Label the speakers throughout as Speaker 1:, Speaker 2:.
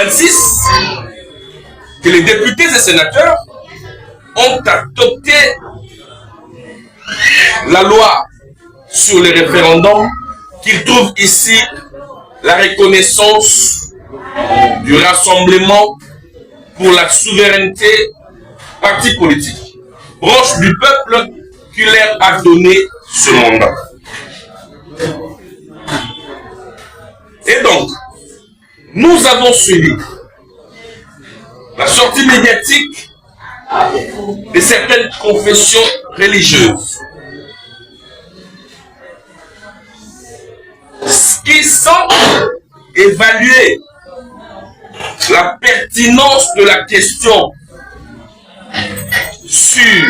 Speaker 1: 26 que les députés et sénateurs ont adopté la loi sur les référendums qu'ils trouvent ici la reconnaissance du Rassemblement pour la souveraineté, parti politique, branche du peuple qui leur a donné ce mandat. Et donc, nous avons suivi la sortie médiatique de certaines confessions religieuses qui semblent évaluer la pertinence de la question sur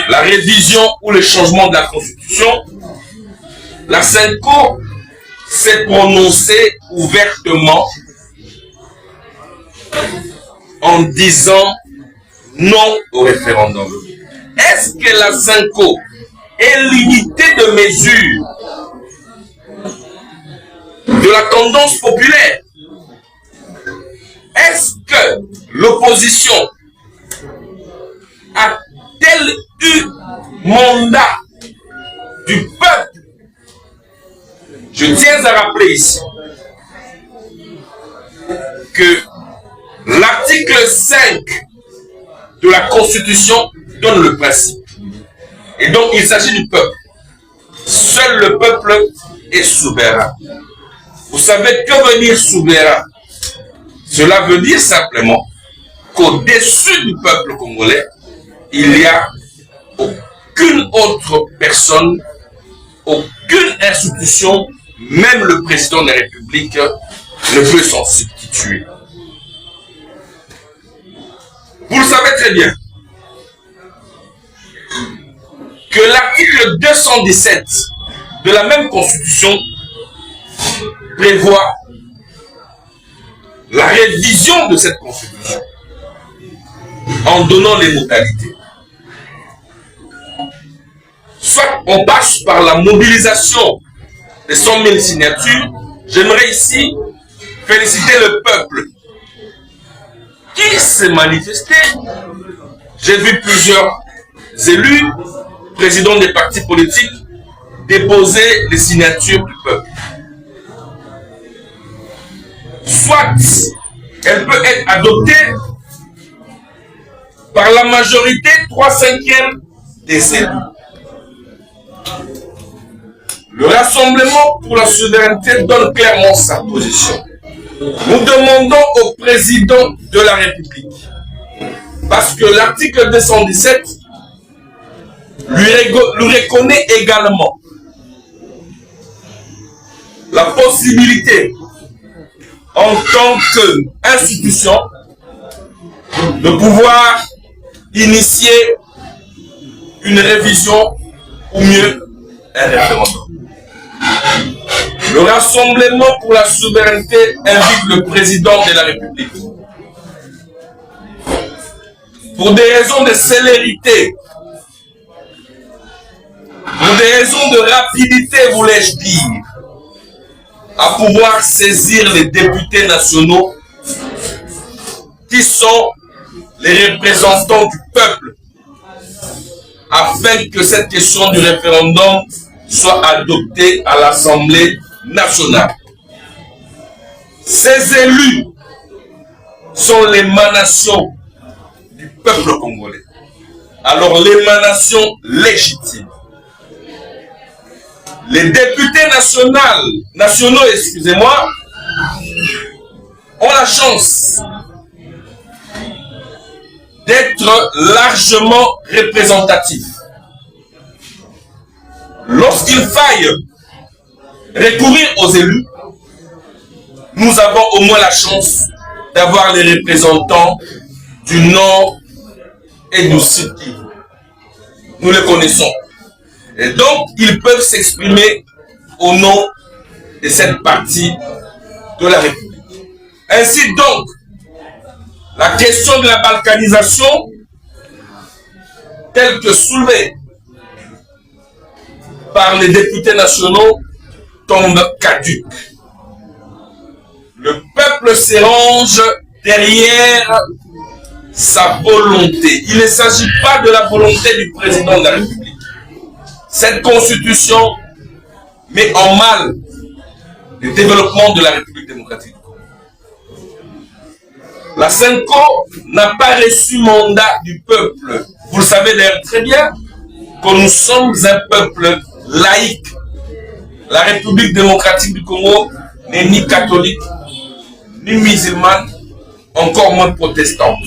Speaker 1: la révision ou le changement de la Constitution. La SENCO s'est prononcée ouvertement en disant non au référendum. Est-ce que la SENCO est l'unité de mesure de la tendance populaire? Est-ce que l'opposition a-t-elle eu mandat du peuple? Je tiens à rappeler ici que l'article 5 de la Constitution donne le principe. Et donc il s'agit du peuple. Seul le peuple est souverain. Vous savez que veut dire souverain? Cela veut dire simplement qu'au-dessus du peuple congolais, il n'y a aucune autre personne, aucune institution, même le président de la République ne peut s'en substituer. Vous le savez très bien que l'article 217 de la même Constitution prévoit la révision de cette Constitution en donnant les modalités. Soit on passe par la mobilisation des 100 000 signatures. J'aimerais ici féliciter le peuple qui s'est manifesté. J'ai vu plusieurs élus, présidents des partis politiques, déposer les signatures du peuple. Soit elle peut être adoptée par la majorité 3/5 des élus. Le Rassemblement pour la souveraineté donne clairement sa position. Nous demandons au président de la République, parce que l'article 217 lui reconnaît également la possibilité en tant qu'institution de pouvoir initier une révision ou mieux un référendum. Le Rassemblement pour la souveraineté invite le président de la République, pour des raisons de célérité, pour des raisons de rapidité, voulais-je dire, à pouvoir saisir les députés nationaux qui sont les représentants du peuple, afin que cette question du référendum soit adoptée à l'Assemblée nationale. Ces élus sont l'émanation du peuple congolais. Alors l'émanation légitime. Les députés nationaux, excusez-moi, ont la chance d'être largement représentatifs. Lorsqu'il faille recourir aux élus, nous avons au moins la chance d'avoir les représentants du Nord et du Sud Kivu. Nous les connaissons. Et donc, ils peuvent s'exprimer au nom de cette partie de la République. Ainsi donc, la question de la balkanisation, telle que soulevée par les députés nationaux, tombe caduque. Le peuple peuple se range derrière sa volonté. Il ne s'agit pas de la volonté du président de la République. Cette constitution met en mal le développement de la République démocratique du Congo. La CENCO n'a pas reçu mandat du peuple. Vous le savez d'ailleurs très bien que nous sommes un peuple laïque. La République démocratique du Congo n'est ni catholique, ni musulmane, encore moins protestante.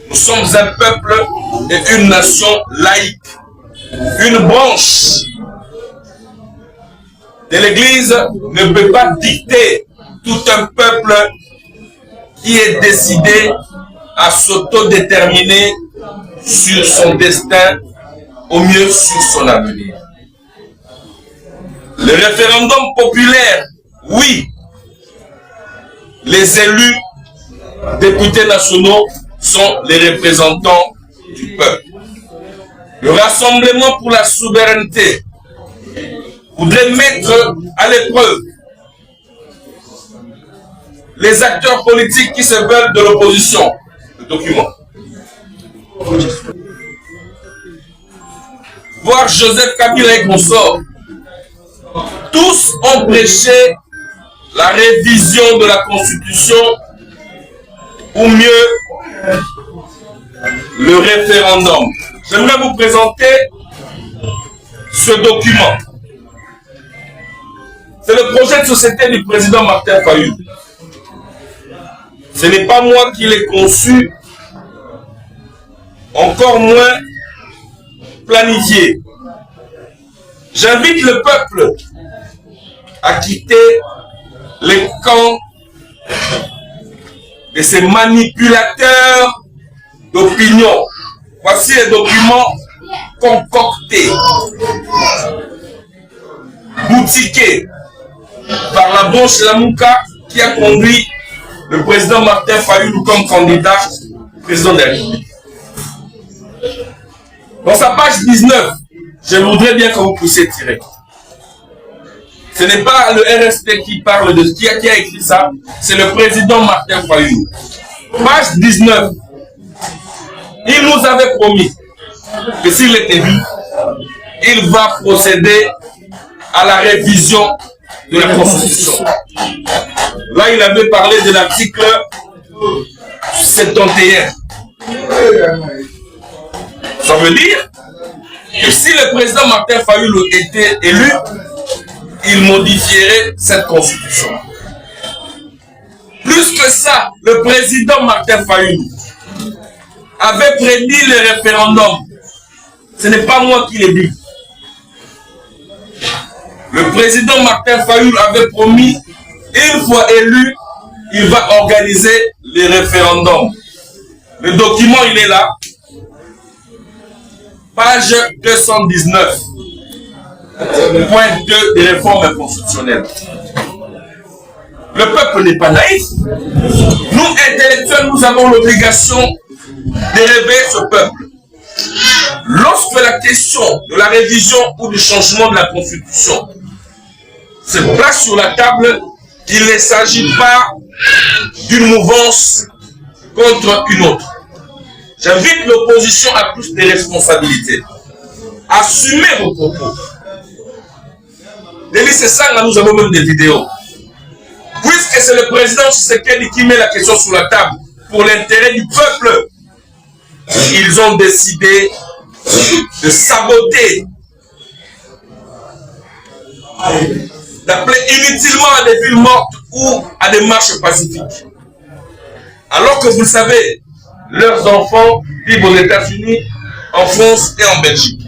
Speaker 1: Nous sommes un peuple et une nation laïque. Une branche de l'Église ne peut pas dicter tout un peuple qui est décidé à s'autodéterminer sur son destin, au mieux sur son avenir. Le référendum populaire, oui, les élus députés nationaux sont les représentants du peuple. Le Rassemblement pour la souveraineté voudrait mettre à l'épreuve les acteurs politiques qui se veulent de l'opposition. Le document. Voir Joseph Kabila et consorts. Tous ont prêché la révision de la Constitution, ou mieux, le référendum. J'aimerais vous présenter ce document. C'est le projet de société du président Martin Fayulu. Ce n'est pas moi qui l'ai conçu, encore moins planifié. J'invite le peuple à quitter les camps de ces manipulateurs d'opinion. Voici les documents concoctés, boutiqués par la branche Lamouka qui a conduit le président Martin Fayulu comme candidat président de la République. Dans sa page 19, je voudrais bien que vous puissiez tirer. Ce n'est pas le RSP qui parle de qui a écrit ça, c'est le président Martin Fayulu. Page 19. Il nous avait promis que s'il était élu, il va procéder à la révision de la Constitution. Là, il avait parlé de l'article 71. Ça veut dire que si le président Martin Fayulu était élu, il modifierait cette Constitution. Plus que ça, le président Martin Fayulu avait prédit le référendum. Ce n'est pas moi qui l'ai dit. Le président Martin Fayulu avait promis, une fois élu, il va organiser les référendums. Le document, il est là. Page 219. Point 2 des réformes constitutionnelles. Le peuple n'est pas naïf. Nous, intellectuels, nous avons l'obligation d'élever ce peuple. Lorsque la question de la révision ou du changement de la Constitution se place sur la table, il ne s'agit pas d'une mouvance contre une autre. J'invite l'opposition à plus de responsabilités. Assumez vos propos. C'est ça, nous avons même des vidéos. Puisque c'est le président Tshisekedi qui met la question sur la table pour l'intérêt du peuple, ils ont décidé de saboter, d'appeler inutilement à des villes mortes ou à des marches pacifiques. Alors que vous le savez, leurs enfants vivent aux États-Unis, en France et en Belgique.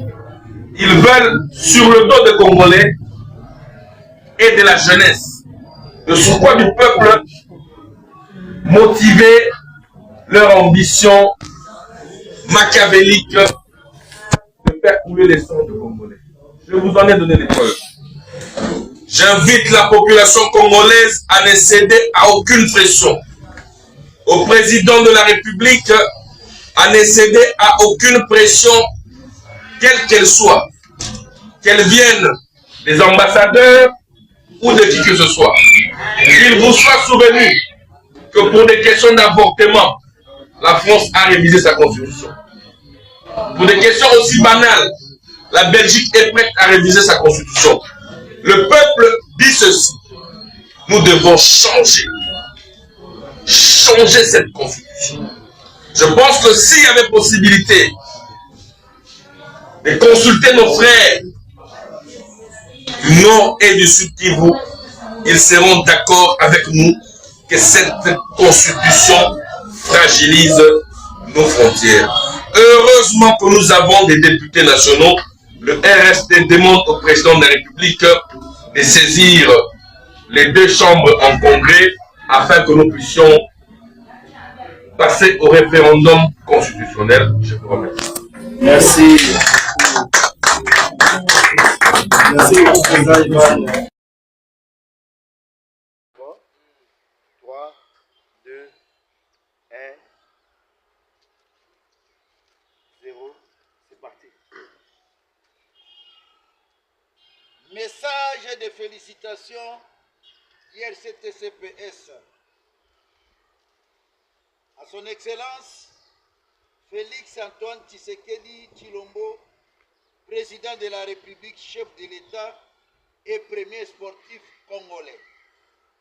Speaker 1: Ils veulent, sur le dos des Congolais et de la jeunesse, de surcroît du peuple, motiver leur ambition machiavélique de faire couler les sangs de Congolais. Je vous en ai donné des preuves. J'invite la population congolaise à ne céder à aucune pression. Au président de la République à ne céder à aucune pression, quelle qu'elle soit, qu'elle vienne des ambassadeurs ou de qui que ce soit. qu'il vous soit souvenu que pour des questions d'avortement, la France a révisé sa constitution. Pour des questions aussi banales, la Belgique est prête à réviser sa constitution. Le peuple dit ceci: nous devons changer cette constitution. Je pense que s'il y avait possibilité de consulter nos frères du Nord et du Sud Kivu, ils seront d'accord avec nous que cette constitution fragilise nos frontières. Heureusement que nous avons des députés nationaux. Le RSD demande au président de la République de saisir les deux chambres en congrès afin que nous puissions passer au référendum constitutionnel. Je vous remercie.
Speaker 2: Merci. Merci beaucoup, président Ivan.
Speaker 3: 3, 2, 1, 0, c'est parti. Message de félicitations IRCTCPS à son Excellence Félix Antoine Tshisekedi Tshilombo, président de la République, chef de l'État et premier sportif congolais.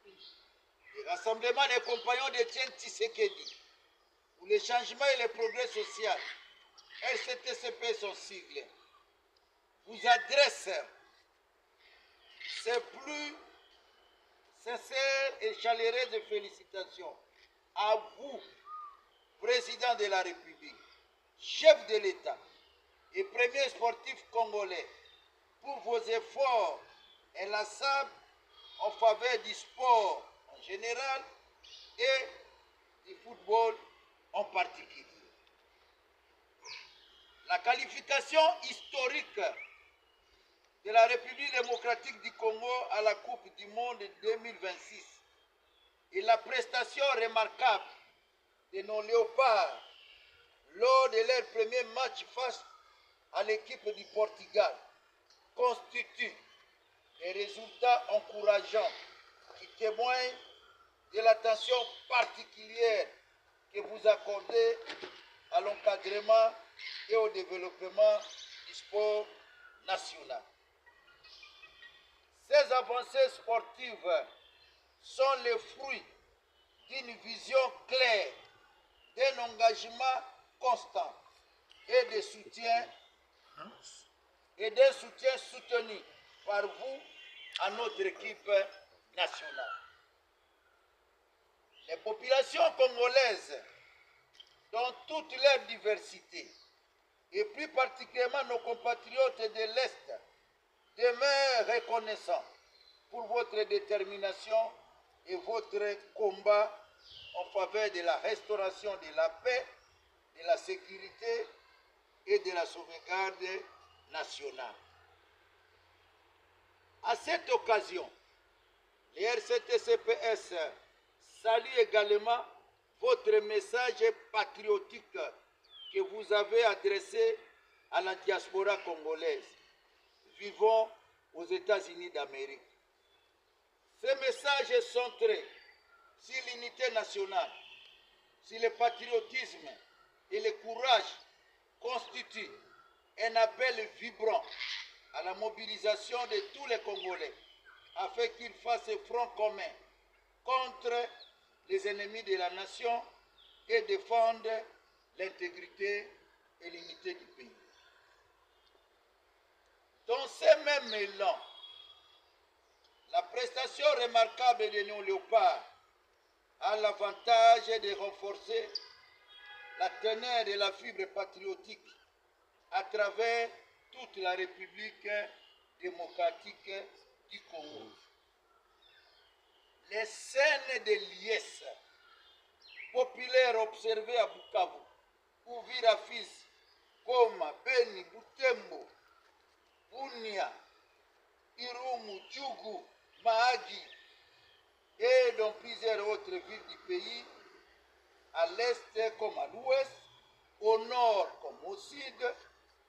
Speaker 3: Le rassemblement des compagnons d'Étienne Tshisekedi pour le changement et le progrès social, RCTCP son sigle, vous adresse ses plus sincères et chaleureuses félicitations à vous, président de la République, chef de l'État et premier sportif congolais, pour vos efforts inlassables en faveur du sport en général et du football en particulier. La qualification historique de la République démocratique du Congo à la Coupe du Monde 2026 et la prestation remarquable de nos léopards lors de leur premier match face à l'équipe du Portugal constituent des résultats encourageants qui témoignent de l'attention particulière que vous accordez à l'encadrement et au développement du sport national. Ces avancées sportives sont le fruit d'une vision claire, d'un engagement constant et d'un soutien soutenu par vous à notre équipe nationale. Les populations congolaises, dans toute leur diversité, et plus particulièrement nos compatriotes de l'Est, demeurent reconnaissants pour votre détermination et votre combat en faveur de la restauration de la paix, de la sécurité et de la sauvegarde nationale. À cette occasion, les RCTCPS salue également votre message patriotique que vous avez adressé à la diaspora congolaise vivant aux États-Unis d'Amérique. Ces messages est centré sur l'unité nationale, sur le patriotisme et le courage constituent un appel vibrant à la mobilisation de tous les Congolais afin qu'ils fassent front commun contre les ennemis de la nation et défendent l'intégrité et l'unité du pays. Dans ce même élan, la prestation remarquable de nos léopards a l'avantage de renforcer la teneur de la fibre patriotique à travers toute la République démocratique du Congo. Les scènes de liesse populaires observées à Bukavu, Uvira, Fizi, Goma, Beni, Butembo, Bunia, Irumu, Djougou, Mahagi et dans plusieurs autres villes du pays, à l'est comme à l'ouest, au nord comme au sud,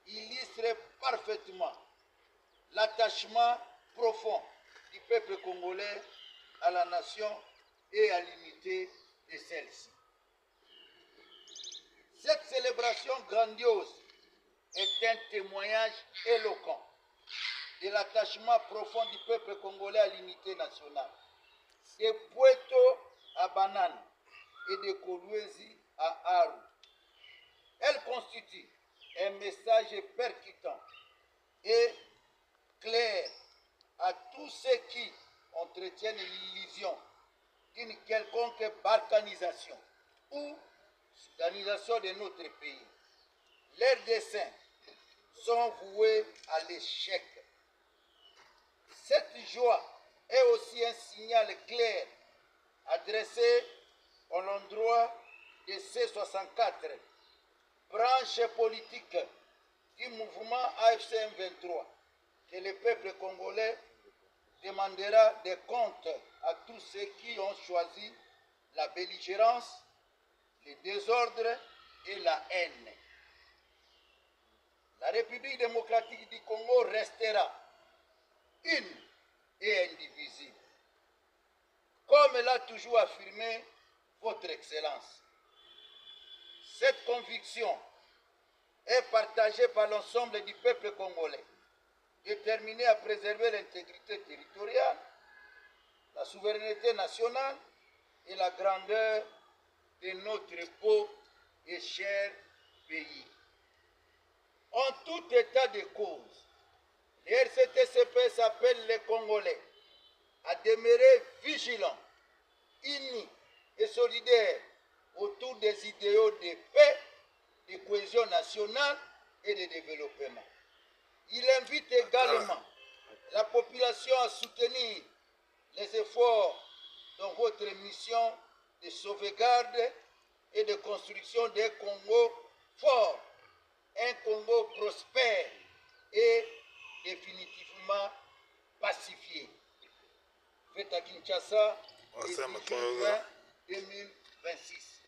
Speaker 3: illustrent parfaitement l'attachement profond du peuple congolais à la nation et à l'unité de celle-ci. Cette célébration grandiose est un témoignage éloquent de l'attachement profond du peuple congolais à l'unité nationale. De Puerto à Banane et de Kolwezi à Aru. Elle constitue un message percutant et clair à tous ceux qui entretiennent l'illusion d'une quelconque balkanisation ou sudanisation de notre pays. Leurs desseins sont voués à l'échec. Cette joie est aussi un signal clair adressé à l'endroit de C64, branche politique du mouvement AFC M23, que le peuple congolais demandera des comptes à tous ceux qui ont choisi la belligérance, le désordre et la haine. La République démocratique du Congo restera une et indivisible, comme l'a toujours affirmé Votre Excellence. Cette conviction est partagée par l'ensemble du peuple congolais, déterminé à préserver l'intégrité territoriale, la souveraineté nationale et la grandeur de notre beau et cher pays. En tout état de cause, le RCTCP s'appelle les Congolais à demeurer vigilants, unis et solidaires autour des idéaux de paix, de cohésion nationale et de développement. Il invite également la population à soutenir les efforts dans votre mission de sauvegarde et de construction d'un Congo fort, un Congo prospère et définitivement pacifié. Fait à Kinshasa, le 18 juin 2026.